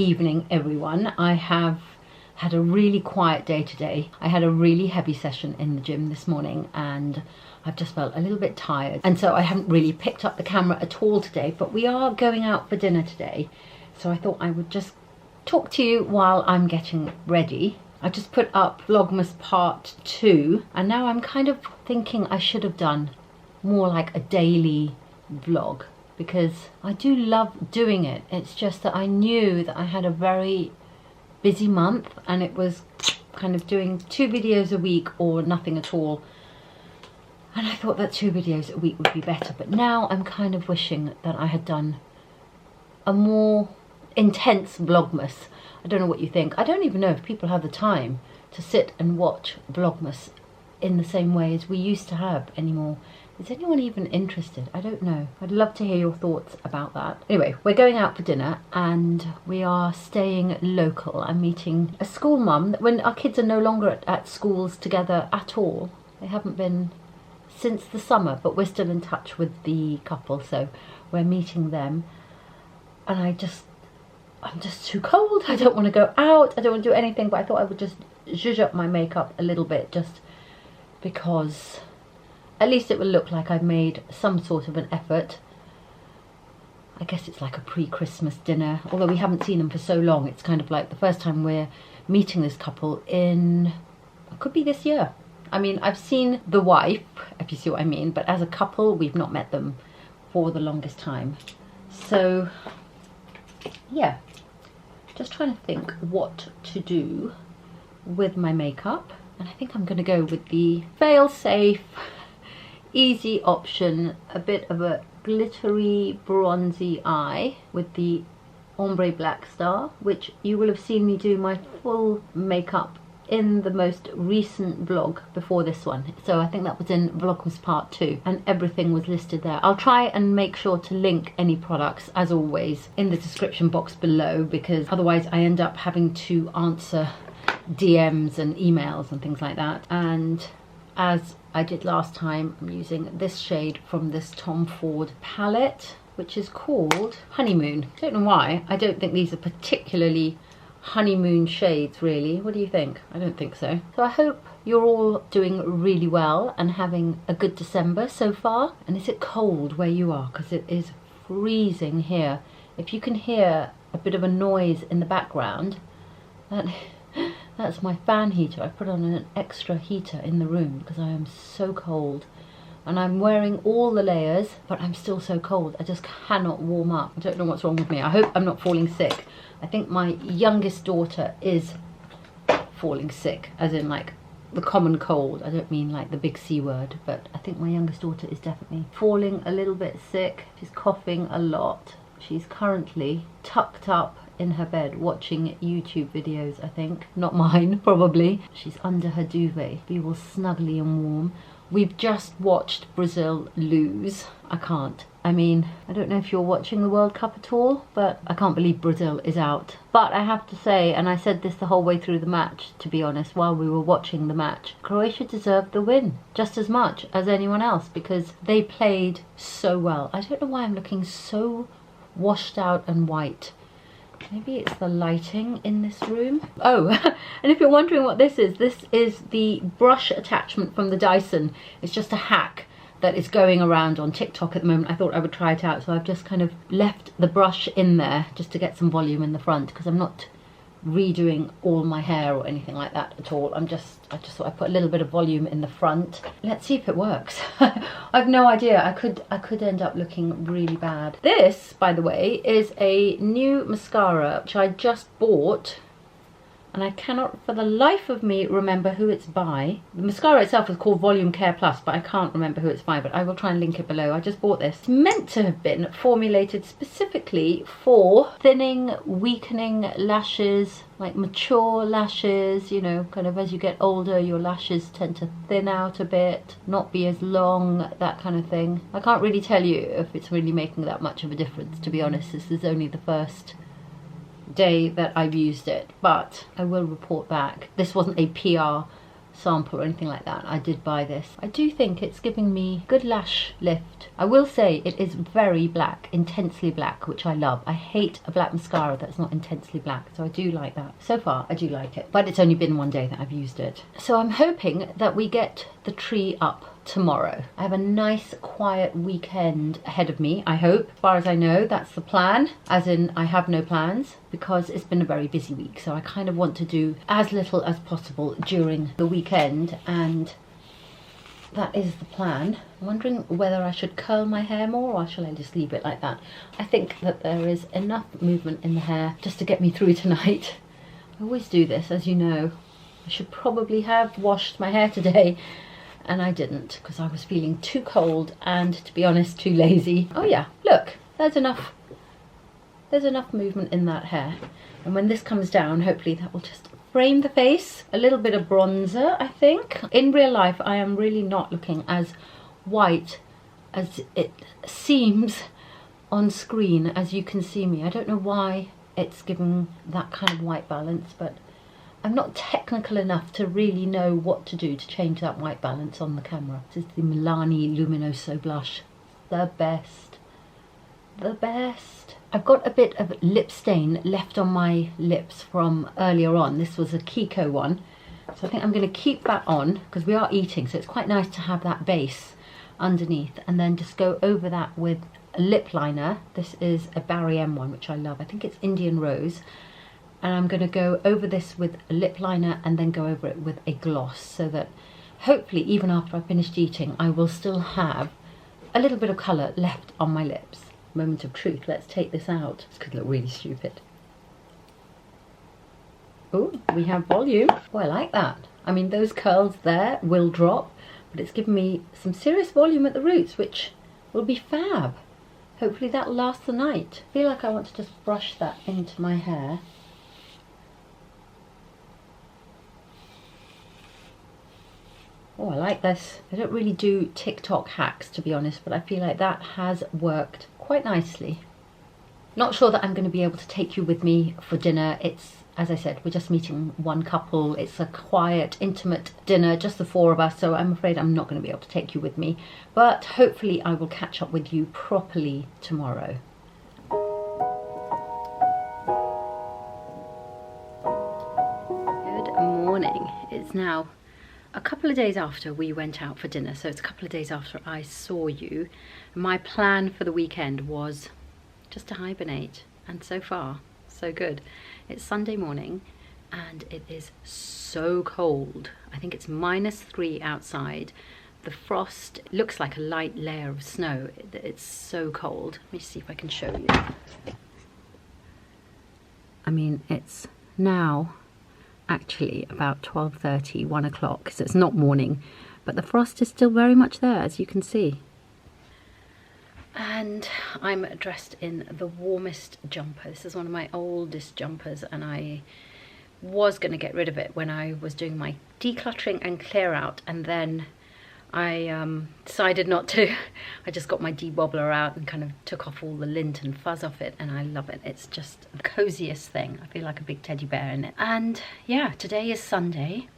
evening, everyone. I have had a really quiet day today. I had a really heavy session in the gym this morning and I've just felt a little bit tired, and so I haven't really picked up the camera at all today, but we are going out for dinner today, so I thought I would just talk to you while I'm getting ready. I just put up Vlogmas part 2 and now I'm kind of thinking I should have done more like a daily vlog, because I do love doing it. It's just that I knew that I had a very busy month and it was kind of doing 2 videos a week or nothing at all, and I thought that 2 videos a week would be better, but now I'm kind of wishing that I had done a more intense Vlogmas. I don't know what you think. I don't even know if people have the time to sit and watch Vlogmas in the same way as we used to have anymore. Is anyone even interested? I don't know. I'd love to hear your thoughts about that. Anyway, we're going out for dinner and we are staying local. I'm meeting a school mum. When our kids are no longer at schools together at all, they haven't been since the summer, but we're still in touch with the couple, so we're meeting them. And I'm just too cold. I don't want to go out. I don't want to do anything, but I thought I would just zhuzh up my makeup a little bit, just because at least it will look like I've made some sort of an effort. I guess it's like a pre-Christmas dinner, although we haven't seen them for so long. It's kind of like the first time we're meeting this couple in, it could be this year. I mean, I've seen the wife, if you see what I mean, but as a couple, we've not met them for the longest time. So, yeah, just trying to think what to do with my makeup. And I think I'm going to go with the fail-safe, easy option, a bit of a glittery, bronzy eye with the Ombre Black Star, which you will have seen me do my full makeup in the most recent vlog before this one. So I think that was in Vlogmas part 2 and everything was listed there. I'll try and make sure to link any products, as always, in the description box below, because otherwise I end up having to answer DMs and emails and things like that. And as I did last time, I'm using this shade from this Tom Ford palette, which is called Honeymoon. I don't know why. I don't think these are particularly honeymoon shades, really. What do you think? I don't think so. So I hope you're all doing really well and having a good December so far. And is it cold where you are? Because it is freezing here. If you can hear a bit of a noise in the background, that's my fan heater. I put on an extra heater in the room because I am so cold. And I'm wearing all the layers, but I'm still so cold. I just cannot warm up. I don't know what's wrong with me. I hope I'm not falling sick. I think my youngest daughter is falling sick, as in like the common cold. I don't mean like the big C word, but I think my youngest daughter is definitely falling a little bit sick. She's coughing a lot. She's currently tucked up in her bed watching YouTube videos, I think. Not mine, probably. She's under her duvet, be all snuggly and warm. We've just watched Brazil lose. I can't. I mean, I don't know if you're watching the World Cup at all, but I can't believe Brazil is out. But I have to say, and I said this the whole way through the match, to be honest, while we were watching the match, Croatia deserved the win just as much as anyone else because they played so well. I don't know why I'm looking so washed out and white. Maybe it's the lighting in this room. Oh, and if you're wondering what this is the brush attachment from the Dyson. It's just a hack that is going around on TikTok at the moment. I thought I would try it out, so I've just kind of left the brush in there just to get some volume in the front, because I'm not redoing all my hair or anything like that at all. I just thought I'd put a little bit of volume in the front. Let's see if it works. I've no idea. I could end up looking really bad. This, by the way, is a new mascara which I just bought, and I cannot for the life of me remember who it's by. The mascara itself is called Volume Care Plus, but I can't remember who it's by, but I will try and link it below. I just bought this. It's meant to have been formulated specifically for thinning, weakening lashes, like mature lashes, you know, kind of as you get older, your lashes tend to thin out a bit, not be as long, that kind of thing. I can't really tell you if it's really making that much of a difference, to be honest. This is only the first day that I've used it, but I will report back. This wasn't a PR sample or anything like that. I did buy this. I do think it's giving me good lash lift. I will say it is very black, intensely black, which I love. I hate a black mascara that's not intensely black, so I do like that. So far, I do like it, but it's only been one day that I've used it. So I'm hoping that we get the tree up tomorrow. I have a nice quiet weekend ahead of me, I hope. As far as I know, that's the plan, as in I have no plans, because it's been a very busy week, so I kind of want to do as little as possible during the weekend, and that is the plan. I'm wondering whether I should curl my hair more or shall I just leave it like that. I think that there is enough movement in the hair just to get me through tonight. I always do this, as you know. I should probably have washed my hair today, and I didn't because I was feeling too cold and, to be honest, too lazy. Oh yeah, look, there's enough movement in that hair, and when this comes down, hopefully that will just frame the face. A little bit of bronzer, I think. In real life, I am really not looking as white as it seems on screen, as you can see me. I don't know why it's giving that kind of white balance, but I'm not technical enough to really know what to do to change that white balance on the camera. This is the Milani Luminoso blush. The best. The best. I've got a bit of lip stain left on my lips from earlier on. This was a Kiko one. So I think I'm going to keep that on because we are eating. So it's quite nice to have that base underneath. And then just go over that with a lip liner. This is a Barry M one, which I love. I think it's Indian Rose. And I'm going to go over this with a lip liner and then go over it with a gloss, so that hopefully even after I've finished eating I will still have a little bit of colour left on my lips. Moment of truth, let's take this out. This could look really stupid. Oh, we have volume. Oh, I like that. I mean, those curls there will drop, but it's given me some serious volume at the roots, which will be fab. Hopefully that'll last the night. I feel like I want to just brush that into my hair. Oh, I like this. I don't really do TikTok hacks, to be honest, but I feel like that has worked quite nicely. Not sure that I'm going to be able to take you with me for dinner. It's, as I said, we're just meeting one couple. It's a quiet, intimate dinner, just the four of us, so I'm afraid I'm not going to be able to take you with me. But hopefully I will catch up with you properly tomorrow. Good morning. It's now a couple of days after we went out for dinner, so it's a couple of days after I saw you. My plan for the weekend was just to hibernate, and so far, so good. It's Sunday morning, and it is so cold. I think it's -3 outside. The frost looks like a light layer of snow. It's so cold. Let me see if I can show you. I mean, it's now actually about 12:30, 1 o'clock, so it's not morning, but the frost is still very much there, as you can see. And I'm dressed in the warmest jumper. This is one of my oldest jumpers, and I was going to get rid of it when I was doing my decluttering and clear out, and then I decided not to. I just got my debobbler out and kind of took off all the lint and fuzz off it, and I love it. It's just the coziest thing. I feel like a big teddy bear in it. And yeah, today is Sunday.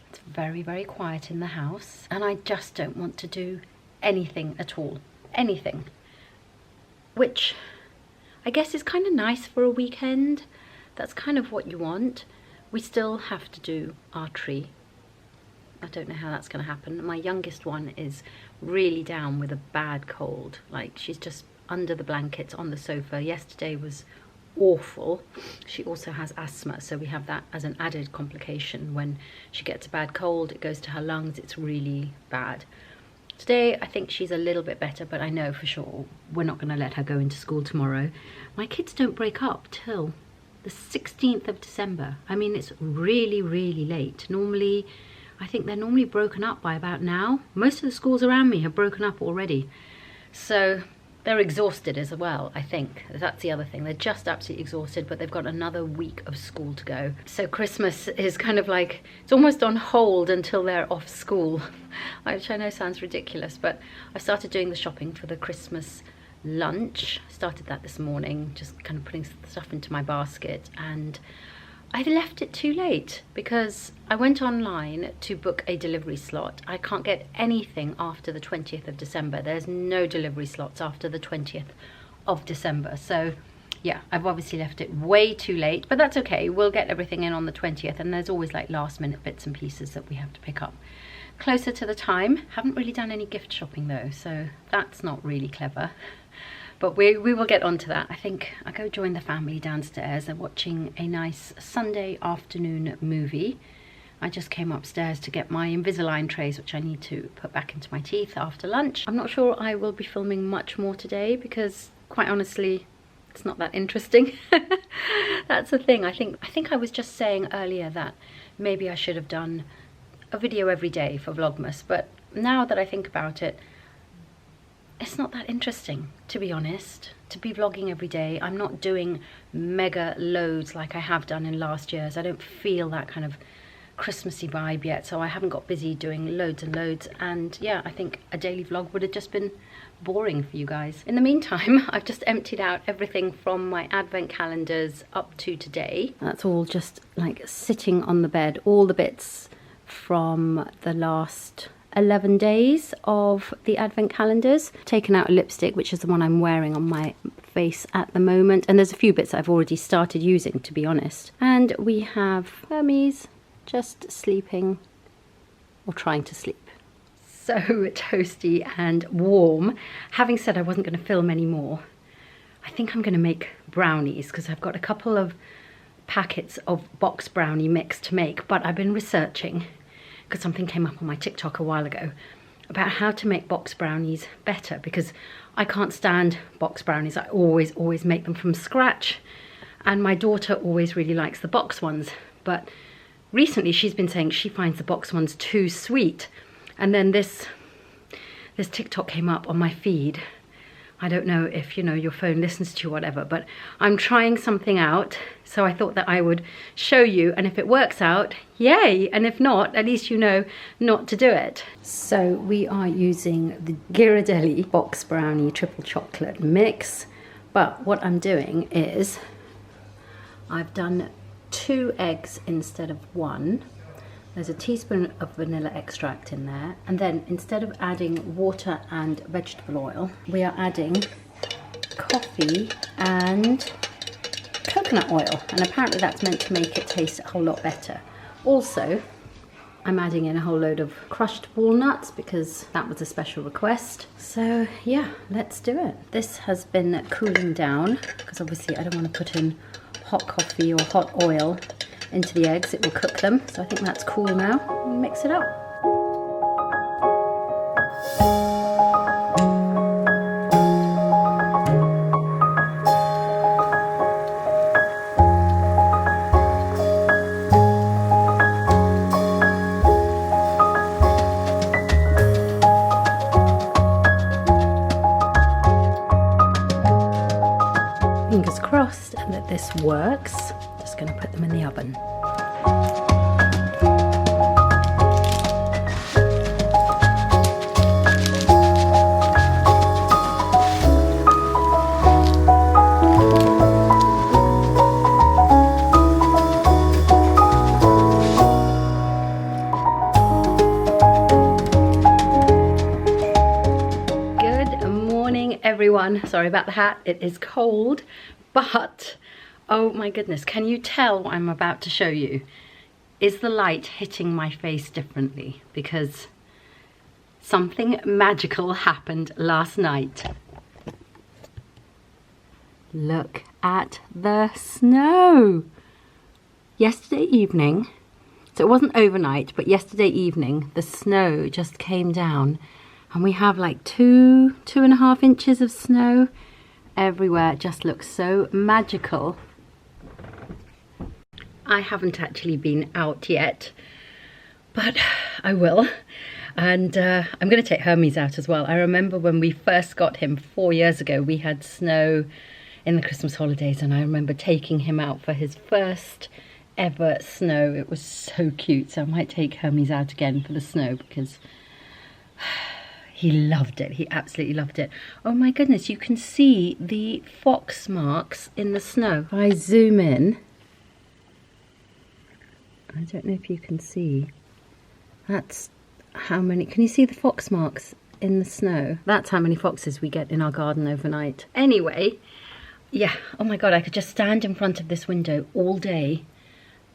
It's very, very quiet in the house, and I just don't want to do anything at all. Anything. Which I guess is kind of nice for a weekend. That's kind of what you want. We still have to do our tree. I don't know how that's going to happen. My youngest one is really down with a bad cold. Like, she's just under the blankets on the sofa. Yesterday was awful. She also has asthma, so we have that as an added complication. When she gets a bad cold, it goes to her lungs. It's really bad. Today, I think she's a little bit better, but I know for sure we're not going to let her go into school tomorrow. My kids don't break up till the 16th of December. I mean, it's really, really late. Normally, I think they're normally broken up by about now. Most of the schools around me have broken up already. So they're exhausted as well, I think. That's the other thing. They're just absolutely exhausted, but they've got another week of school to go. So Christmas is kind of like, it's almost on hold until they're off school, which I know sounds ridiculous, but I started doing the shopping for the Christmas lunch. I started that this morning, just kind of putting stuff into my basket, and I left it too late because I went online to book a delivery slot. I can't get anything after the 20th of December. There's no delivery slots after the 20th of December. So yeah, I've obviously left it way too late, but that's okay. We'll get everything in on the 20th, and there's always like last minute bits and pieces that we have to pick up closer to the time. Haven't really done any gift shopping though, so that's not really clever. But we will get onto that. I think I'll go join the family downstairs. They're watching a nice Sunday afternoon movie. I just came upstairs to get my Invisalign trays, which I need to put back into my teeth after lunch. I'm not sure I will be filming much more today because, quite honestly, it's not that interesting. That's the thing. I think I was just saying earlier that maybe I should have done a video every day for Vlogmas, but now that I think about it, it's not that interesting, to be honest, to be vlogging every day. I'm not doing mega loads like I have done in last years. I don't feel that kind of Christmassy vibe yet, so I haven't got busy doing loads and loads, and yeah, I think a daily vlog would have just been boring for you guys. In the meantime, I've just emptied out everything from my advent calendars up to today. That's all just like sitting on the bed, all the bits from the last 11 days of the advent calendars. Taken out a lipstick, which is the one I'm wearing on my face at the moment, and there's a few bits I've already started using, to be honest. And we have Hermes just sleeping, or trying to sleep. So toasty and warm. Having said I wasn't going to film anymore, I think I'm going to make brownies because I've got a couple of packets of box brownie mix to make, but I've been researching because something came up on my TikTok a while ago about how to make box brownies better, because I can't stand box brownies. I always make them from scratch, and my daughter always really likes the box ones, but recently she's been saying she finds the box ones too sweet. And then this TikTok came up on my feed. I don't know if, you know, your phone listens to you or whatever, but I'm trying something out, so I thought that I would show you, and if it works out, yay, and if not, at least you know not to do it. So we are using the Ghirardelli box brownie triple chocolate mix, but what I'm doing is I've done 2 eggs instead of 1. There's a teaspoon of vanilla extract in there, and then instead of adding water and vegetable oil, we are adding coffee and coconut oil, and apparently that's meant to make it taste a whole lot better. Also, I'm adding in a whole load of crushed walnuts because that was a special request. So yeah, let's do it. This has been cooling down because obviously I don't want to put in hot coffee or hot oil into the eggs. It will cook them, so I think that's cool now. We'll mix it up. Fingers crossed that this works. Just going to put them in the oven. Good morning, everyone. Sorry about the hat. It is cold, but oh my goodness, can you tell what I'm about to show you? Is the light hitting my face differently? Because something magical happened last night. Look at the snow. Yesterday evening, so it wasn't overnight, but yesterday evening, the snow just came down, and we have like 2.5 inches of snow everywhere. It just looks so magical. I haven't actually been out yet, but I will, and I'm going to take Hermes out as well. I remember when we first got him 4 years ago, we had snow in the Christmas holidays, and I remember taking him out for his first ever snow. It was so cute, so I might take Hermes out again for the snow because he loved it. He absolutely loved it. Oh my goodness, you can see the fox marks in the snow. If I zoom in, I don't know if you can see. That's how many, can you see the fox marks in the snow? That's how many foxes we get in our garden overnight. Anyway, yeah, oh my God, I could just stand in front of this window all day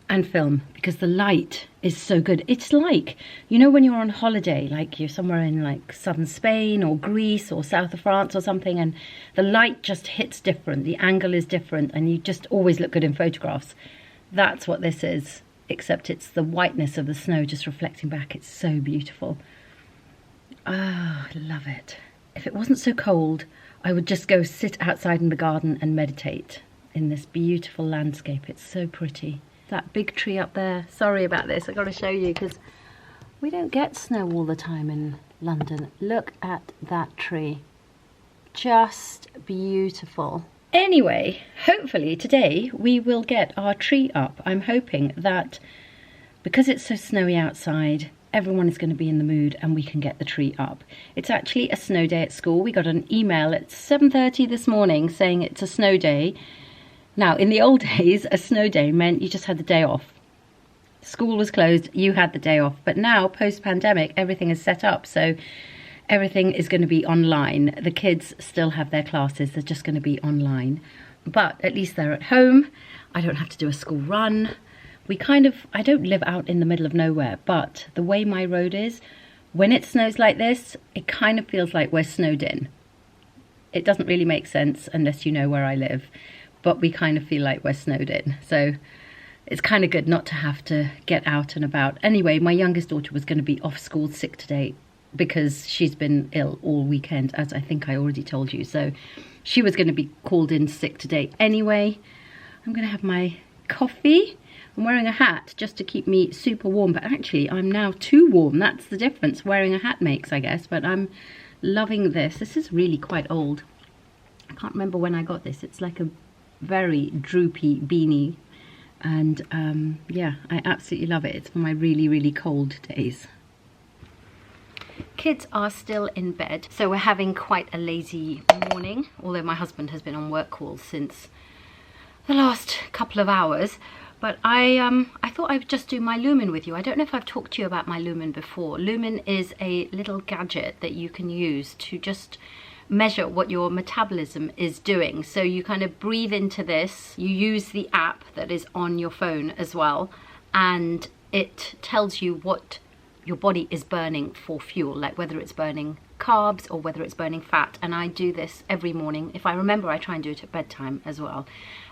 and film because the light is so good. It's like, you know, when you're on holiday, like you're somewhere in like southern Spain or Greece or south of France or something, and the light just hits different, the angle is different, and you just always look good in photographs. That's what this is, except it's the whiteness of the snow just reflecting back. It's so beautiful. Ah, I love it. If it wasn't so cold, I would just go sit outside in the garden and meditate in this beautiful landscape. It's so pretty. That big tree up there, sorry about this, I've got to show you because we don't get snow all the time in London. Look at that tree. Just beautiful. Anyway, hopefully today we will get our tree up. I'm hoping that because it's so snowy outside, everyone is going to be in the mood and we can get the tree up. It's actually a snow day at school. We got an email at 7:30 this morning saying it's a snow day. Now, in the old days, a snow day meant you just had the day off. School was closed, you had the day off. But now, post-pandemic, everything is set up. So everything is going to be online. The kids still have their classes. They're just going to be online. But at least they're at home. I don't have to do a school run. I don't live out in the middle of nowhere. But the way my road is, when it snows like this, it kind of feels like we're snowed in. It doesn't really make sense unless you know where I live. But we kind of feel like we're snowed in. So it's kind of good not to have to get out and about. Anyway, my youngest daughter was going to be off school sick today because she's been ill all weekend, as I think I already told you. So she was going to be called in sick today anyway. I'm going to have my coffee. I'm wearing a hat just to keep me super warm. But actually, I'm now too warm. That's the difference wearing a hat makes, I guess. But I'm loving this. This is really quite old. I can't remember when I got this. It's like a very droopy beanie, and yeah, I absolutely love it. It's for my really cold days. Kids are still in bed, so we're having quite a lazy morning, although my husband has been on work calls since the last couple of hours. But I thought I would just do my Lumen with you. I don't know if I've talked to you about my Lumen before. Lumen is a little gadget that you can use to just measure what your metabolism is doing. So you kind of breathe into this, you use the app that is on your phone as well, and it tells you what your body is burning for fuel, like whether it's burning carbs or whether it's burning fat. And I do this every morning. If I remember, I try and do it at bedtime as well.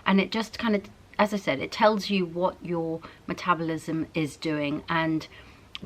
And it just kind of, as I said, it tells you what your metabolism is doing and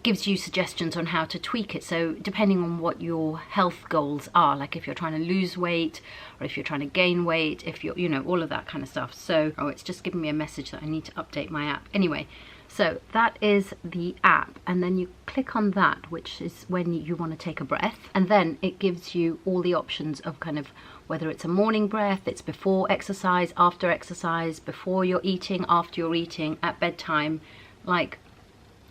gives you suggestions on how to tweak it. So depending on what your health goals are, like if you're trying to lose weight or if you're trying to gain weight, if you're, you know, all of that kind of stuff. So, oh, it's just giving me a message that I need to update my app. Anyway, so that is the app, and then you click on that, which is when you want to take a breath, and then it gives you all the options of kind of whether it's a morning breath, it's before exercise, after exercise, before you're eating, after you're eating, at bedtime, like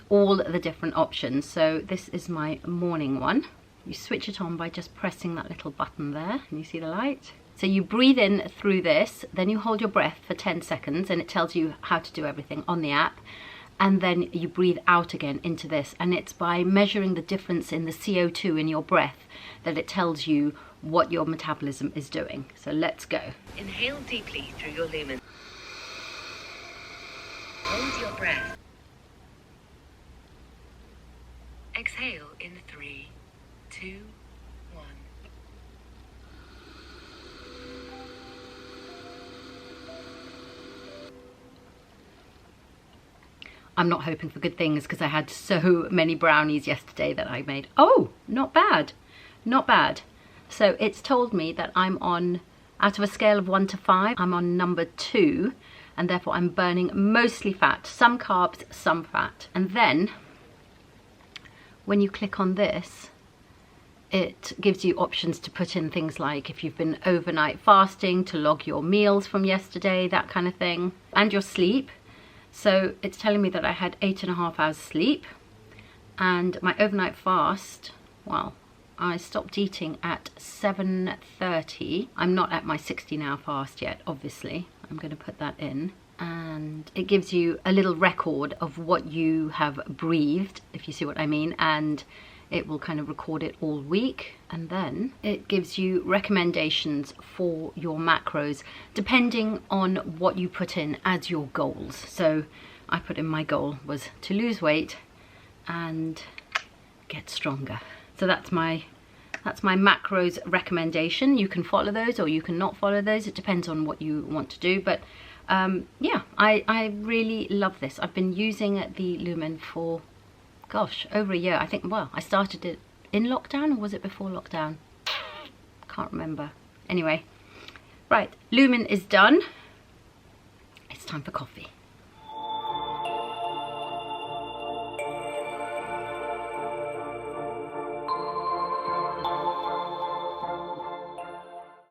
all the different options. So this is my morning one. You switch it on by just pressing that little button there, and you see the light. So you breathe in through this, then you hold your breath for 10 seconds and it tells you how to do everything on the app, and then you breathe out again into this, and it's by measuring the difference in the CO2 in your breath that it tells you what your metabolism is doing. So let's go. Inhale deeply through your lumen. Hold your breath. Exhale in 3, 2, 1. I'm not hoping for good things because I had so many brownies yesterday that I made. Oh, not bad. Not bad. So it's told me that I'm on, out of a scale of 1 to 5, I'm on number 2, and therefore I'm burning mostly fat, some carbs, some fat. And then when you click on this, it gives you options to put in things like if you've been overnight fasting, to log your meals from yesterday, that kind of thing, and your sleep. So it's telling me that I had 8.5 hours sleep, and my overnight fast, well, I stopped eating at 7:30. I'm not at my 16-hour fast yet, obviously. I'm going to put that in. and it gives you a little record of what you have breathed, if you see what I mean, and it will kind of record it all week. And then it gives you recommendations for your macros depending on what you put in as your goals. So I put in my goal was to lose weight and get stronger. So that's my macros recommendation. You can follow those or you can not follow those. It depends on what you want to do. But yeah, I really love this. I've been using the Lumen for, gosh, over a year. I think, well, I started it in lockdown, or was it before lockdown? Can't remember. Anyway, right, Lumen is done. It's time for coffee.